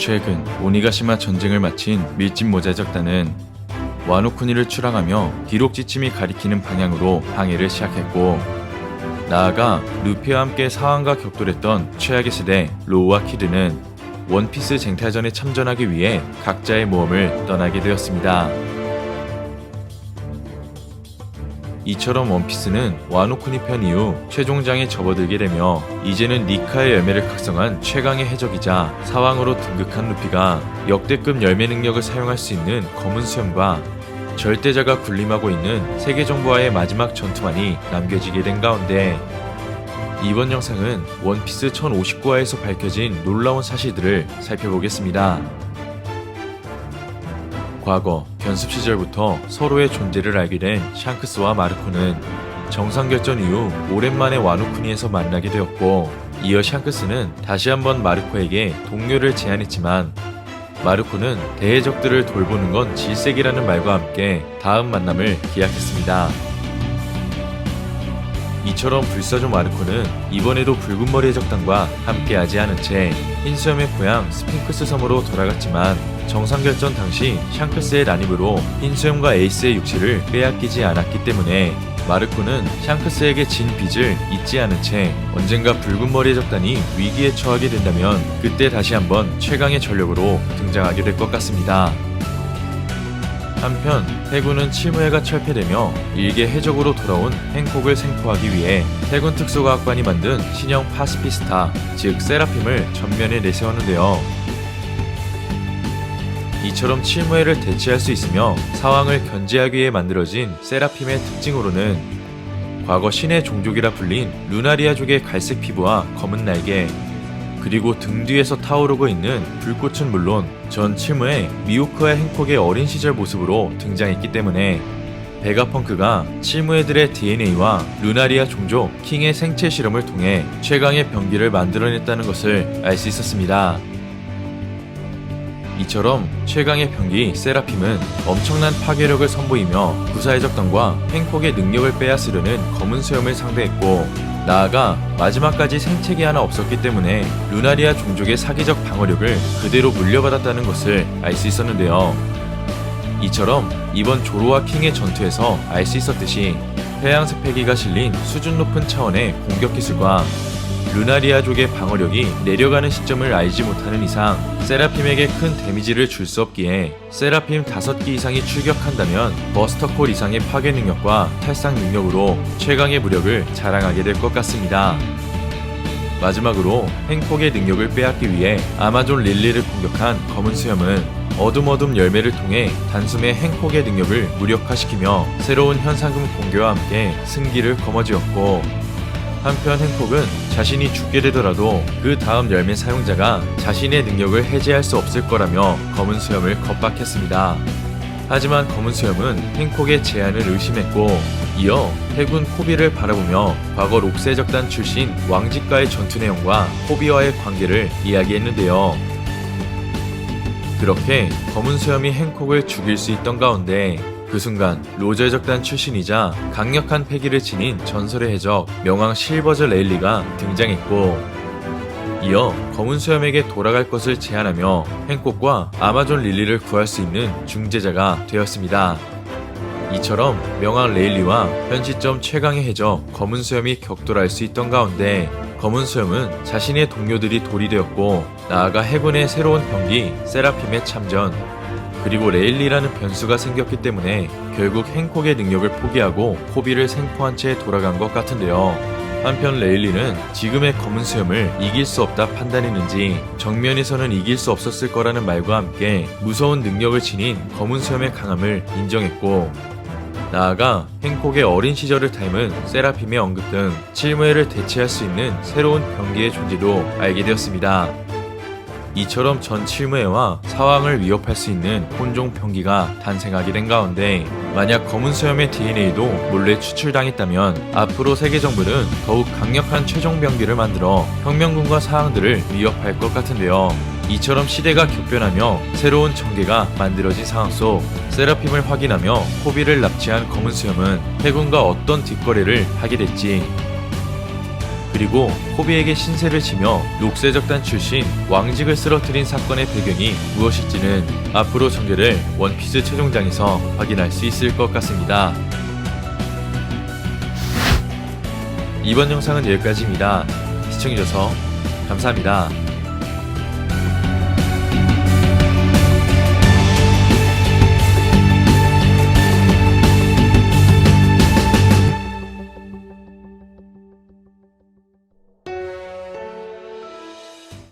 최근 오니가시마 전쟁을 마친 밀집 모자적단은 와노쿠니를 추락하며 기록 지침이 가리키는 방향으로 항해를 시작했고, 나아가 루피와 함께 사왕과 격돌했던 최악의 세대 로우와 키드는 원피스 쟁탈전에 참전하기 위해 각자의 모험을 떠나게 되었습니다. 이처럼 원피스는 와노쿠니 편 이후 최종장에 접어들게 되며, 이제는 니카의 열매를 각성한 최강의 해적이자 사왕으로 등극한 루피가 역대급 열매 능력을 사용할 수 있는 검은 수염과 절대자가 군림하고 있는 세계정부와의 마지막 전투만이 남겨지게 된 가운데, 이번 영상은 원피스 1059화에서 밝혀진 놀라운 사실들을 살펴보겠습니다. 과거 견습 시절부터 서로의 존재를 알게 된 샹크스와 마르코는 정상결전 이후 오랜만에 와노쿠니에서 만나게 되었고, 이어 샹크스는 다시 한번 마르코에게 동료를 제안했지만, 마르코는 대해적들을 돌보는 건 질색이라는 말과 함께 다음 만남을 기약했습니다. 이처럼 불사조 마르코는 이번에도 붉은머리 해적단과 함께하지 않은 채 흰수염의 고향 스핑크스 섬으로 돌아갔지만, 정상결전 당시 샹크스의 난입으로 흰수염과 에이스의 육체를 빼앗기지 않았기 때문에 마르코는 샹크스에게 진 빚을 잊지 않은 채 언젠가 붉은머리 해적단이 위기에 처하게 된다면 그때 다시 한번 최강의 전력으로 등장하게 될 것 같습니다. 한편 해군은 칠무해가 철폐되며 일개 해적으로 돌아온 행콕을 생포하기 위해 해군 특수과학반이 만든 신형 파시피스타, 즉 세라핌을 전면에 내세웠는데요. 이처럼 칠무해를 대체할 수 있으며 사왕을 견제하기 위해 만들어진 세라핌의 특징으로는 과거 신의 종족이라 불린 루나리아족의 갈색 피부와 검은 날개, 그리고 등 뒤에서 타오르고 있는 불꽃은 물론 전 칠무해 미호크와 행콕의 어린 시절 모습으로 등장했기 때문에 베가펑크가 칠무해들의 DNA와 루나리아 종족 킹의 생체 실험을 통해 최강의 병기를 만들어냈다는 것을 알 수 있었습니다. 이처럼 최강의 병기 세라핌은 엄청난 파괴력을 선보이며 구사해적단과 행콕의 능력을 빼앗으려는 검은 수염을 상대했고, 나아가 마지막까지 생체기 하나 없었기 때문에 루나리아 종족의 사기적 방어력을 그대로 물려받았다는 것을 알 수 있었는데요. 이처럼 이번 조로와 킹의 전투에서 알 수 있었듯이 해양색 패기가 실린 수준 높은 차원의 공격 기술과 루나리아족의 방어력이 내려가는 시점을 알지 못하는 이상 세라핌에게 큰 데미지를 줄 수 없기에 세라핌 5기 이상이 출격한다면 버스터콜 이상의 파괴 능력과 탈상 능력으로 최강의 무력을 자랑하게 될 것 같습니다. 마지막으로 행콕의 능력을 빼앗기 위해 아마존 릴리를 공격한 검은 수염은 어둠 열매를 통해 단숨에 행콕의 능력을 무력화시키며 새로운 현상금 공개와 함께 승기를 거머쥐었고, 한편 행콕은 자신이 죽게 되더라도 그 다음 열매 사용자가 자신의 능력을 해제할 수 없을 거라며 검은 수염을 겁박했습니다. 하지만 검은 수염은 행콕의 제안을 의심했고, 이어 해군 코비를 바라보며 과거 록세적단 출신 왕직과의 전투 내용과 코비와의 관계를 이야기했는데요. 그렇게 검은 수염이 행콕을 죽일 수 있던 가운데 그 순간 로저 해적단 출신이자 강력한 패기를 지닌 전설의 해적 명왕 실버저 레일리가 등장했고, 이어 검은 수염에게 돌아갈 것을 제안하며 행콕과 아마존 릴리를 구할 수 있는 중재자가 되었습니다. 이처럼 명왕 레일리와 현 시점 최강의 해적 검은 수염이 격돌할 수 있던 가운데, 검은 수염은 자신의 동료들이 돌이 되었고, 나아가 해군의 새로운 병기 세라핌의 참전, 그리고 레일리라는 변수가 생겼기 때문에 결국 행콕의 능력을 포기하고 코비를 생포한 채 돌아간 것 같은데요. 한편 레일리는 지금의 검은 수염을 이길 수 없다 판단했는지 정면에서는 이길 수 없었을 거라는 말과 함께 무서운 능력을 지닌 검은 수염의 강함을 인정했고, 나아가 행콕의 어린 시절을 닮은 세라핌의 언급 등 칠무해를 대체할 수 있는 새로운 병기의 존재도 알게 되었습니다. 이처럼 전 칠무해와 사왕을 위협할 수 있는 혼종 병기가 탄생하게 된 가운데, 만약 검은 수염의 DNA도 몰래 추출당했다면 앞으로 세계정부는 더욱 강력한 최종 병기를 만들어 혁명군과 사왕들을 위협할 것 같은데요. 이처럼 시대가 격변하며 새로운 전개가 만들어진 상황 속 세라핌을 확인하며 코비를 납치한 검은 수염은 해군과 어떤 뒷거래를 하게 될지, 그리고 코비에게 신세를 지며 녹색적단 출신 왕직을 쓰러뜨린 사건의 배경이 무엇일지는 앞으로 전개될 원피스 최종장에서 확인할 수 있을 것 같습니다. 이번 영상은 여기까지입니다. 시청해주셔서 감사합니다.